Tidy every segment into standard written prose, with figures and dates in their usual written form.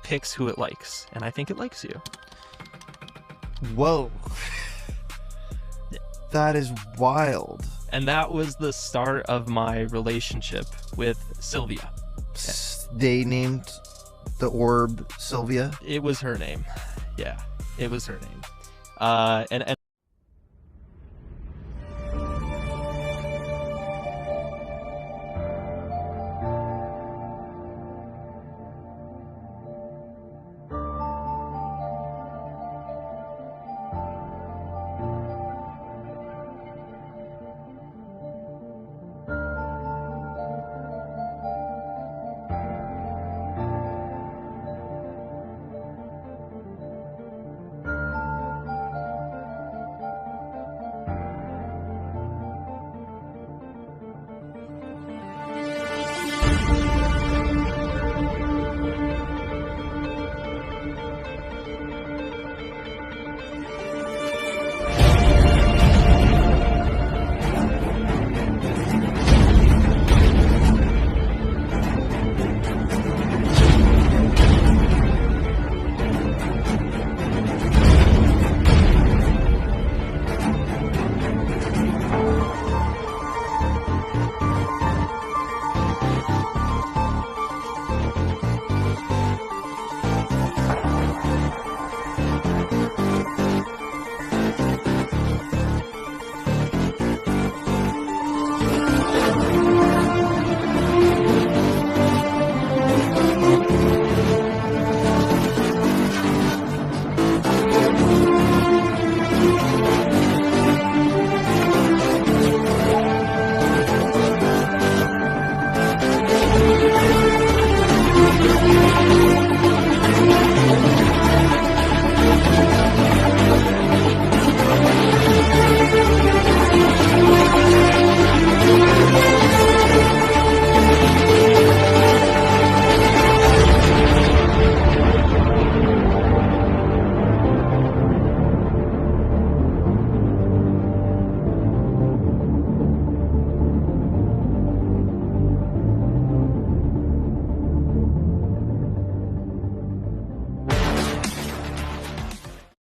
picks who it likes, and I think it likes you. Whoa. That is wild. And that was the start of my relationship with Sylvia. They named the orb Sylvia? It was her name. Yeah, it was her name. And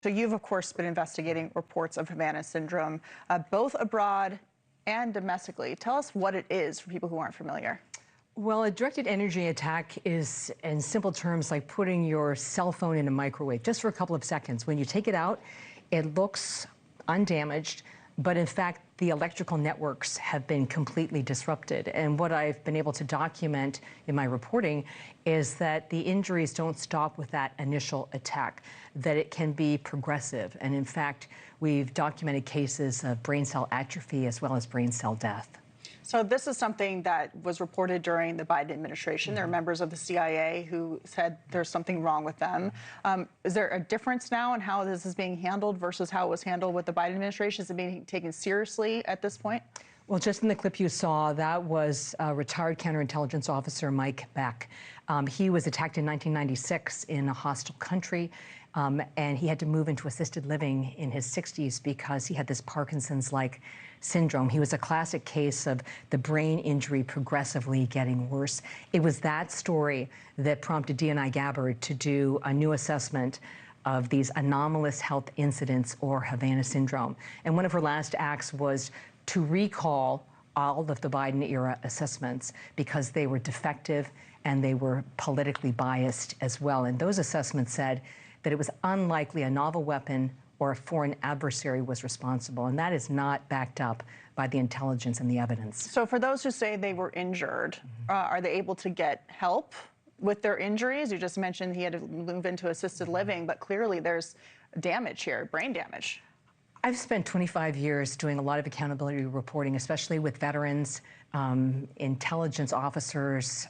So you've, of course, been investigating reports of Havana syndrome, both abroad and domestically. Tell us what it is for people who aren't familiar. Well, a directed energy attack is, in simple terms, like putting your cell phone in a microwave just for a couple of seconds. When you take it out, it looks undamaged, but in fact, the electrical networks have been completely disrupted. And what I've been able to document in my reporting is that the injuries don't stop with that initial attack, that it can be progressive. And in fact, we've documented cases of brain cell atrophy as well as brain cell death. So this is something that was reported during the Biden administration. There are members of the CIA who said there's something wrong with them. Is there a difference now in how this is being handled versus how it was handled with the Biden administration? Is it being taken seriously at this point? Well, just in the clip you saw, that was retired counterintelligence officer Mike Beck. He was attacked in 1996 in a hostile country, and he had to move into assisted living in his 60s because he had this Parkinson's-like syndrome. He was a classic case of the brain injury progressively getting worse. It was that story that prompted D&I Gabbard to do a new assessment of these anomalous health incidents or Havana syndrome. And one of her last acts was to recall all of the Biden-era assessments because they were defective and they were politically biased as well. And those assessments said that it was unlikely a novel weapon or a foreign adversary was responsible. And that is not backed up by the intelligence and the evidence. So for those who say they were injured, are they able to get help with their injuries? You just mentioned he had to move into assisted living, but clearly there's damage here, brain damage. I've spent 25 years doing a lot of accountability reporting, especially with veterans, intelligence officers,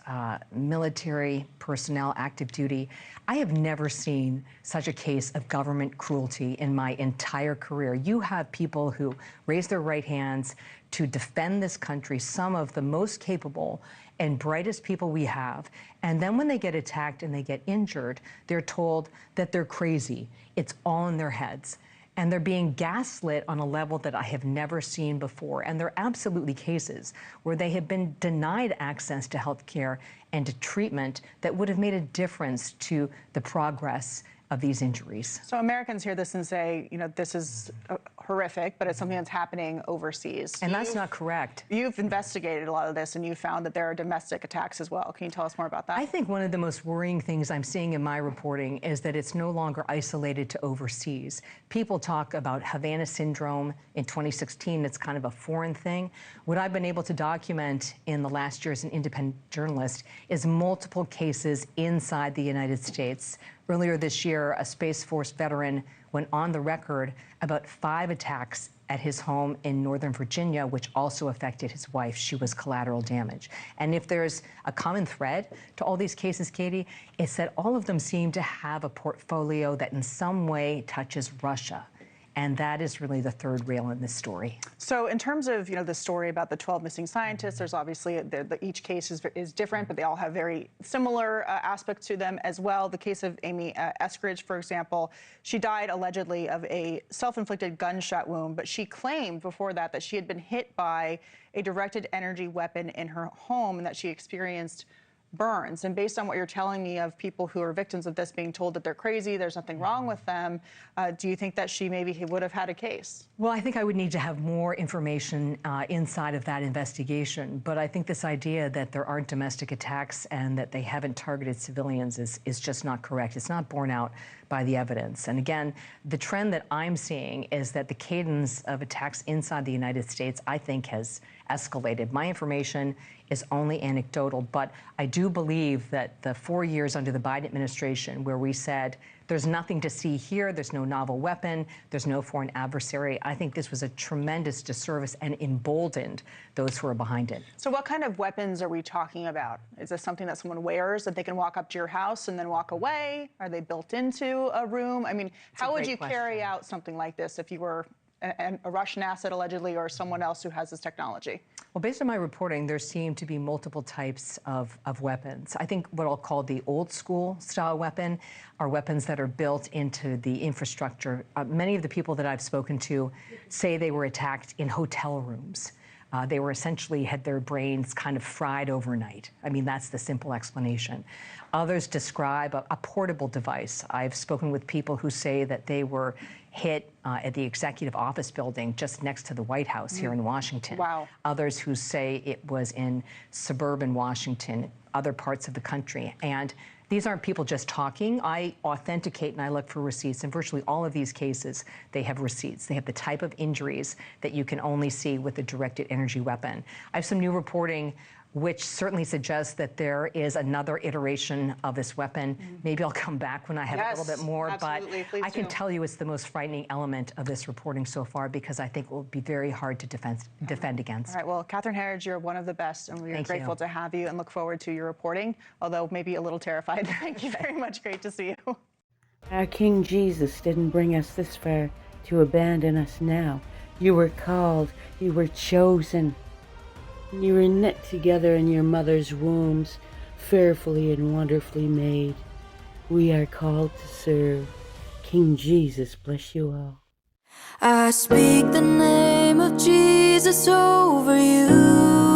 military personnel, active duty. I have never seen such a case of government cruelty in my entire career. You have people who raise their right hands to defend this country, some of the most capable and brightest people we have. And then when they get attacked and they get injured, they're told that they're crazy. It's all in their heads. and they're being gaslit on a level that I have never seen before. And there are absolutely cases where they have been denied access to health care and to treatment that would have made a difference to the progress of these injuries. So Americans hear this and say, you know, this is horrific, but it's something that's happening overseas. And that's not correct. You've investigated a lot of this, and you found that there are domestic attacks as well. Can you tell us more about that? I think one of the most worrying things I'm seeing in my reporting is that it's no longer isolated to overseas. People talk about Havana syndrome in 2016. It's kind of a foreign thing. What I've been able to document in the last year as an independent journalist is multiple cases inside the United States. Earlier this year, a Space Force veteran went on the record about 5 attacks at his home in Northern Virginia, which also affected his wife. She was collateral damage. And if there's a common thread to all these cases, Katie, it's that all of them seem to have a portfolio that in some way touches Russia. And that is really the third rail in this story. So in terms of, you know, the story about the 12 missing scientists, there's obviously, each case is different, but they all have very similar aspects to them as well. The case of Amy Eskridge, for example, she died allegedly of a self-inflicted gunshot wound, but she claimed before that she had been hit by a directed energy weapon in her home and that she experienced burns. And based on what you're telling me of people who are victims of this being told that they're crazy, there's nothing wrong with them, do you think that she maybe would have had a case? Well, I think I would need to have more information inside of that investigation. But I think this idea that there aren't domestic attacks and that they haven't targeted civilians is just not correct. It's not borne out by the evidence. And again, the trend that I'm seeing is that the cadence of attacks inside the United States, I think, has escalated. My information is only anecdotal, but I do believe that the 4 years under the Biden administration where we said there's nothing to see here, there's no novel weapon, there's no foreign adversary, I think this was a tremendous disservice and emboldened those who are behind it. So what kind of weapons are we talking about? Is this something that someone wears that they can walk up to your house and then walk away? Are they built into a room? I mean, how would you carry out something like this if you were a Russian asset allegedly or someone else who has this technology? Well, based on my reporting, there seem to be multiple types of weapons. I think what I'll call the old school style weapon are weapons that are built into the infrastructure. Many of the people that I've spoken to say they were attacked in hotel rooms. They were essentially had their brains kind of fried overnight. I mean, that's the simple explanation. Others describe a portable device. I've spoken with people who say that they were hit at the executive office building just next to the White House here in Washington. Wow. Others who say it was in suburban Washington, other parts of the country. And these aren't people just talking. I authenticate and I look for receipts. In virtually all of these cases, they have receipts. They have the type of injuries that you can only see with a directed energy weapon. I have some new reporting which certainly suggests that there is another iteration of this weapon. Maybe I'll come back when I have a little bit more, absolutely. but Please I can do. tell you it's the most frightening element of this reporting so far because I think it will be very hard to defend against. All right, well, Catherine Herridge, you're one of the best, and we're Thank grateful you. to have you and look forward to your reporting, although maybe a little terrified. Thank you very much. Great to see you. Our King Jesus didn't bring us this far to abandon us now. You were called, you were chosen. You were knit together in your mother's wombs, fearfully and wonderfully made. We are called to serve. King Jesus bless you all. I speak the name of Jesus over you.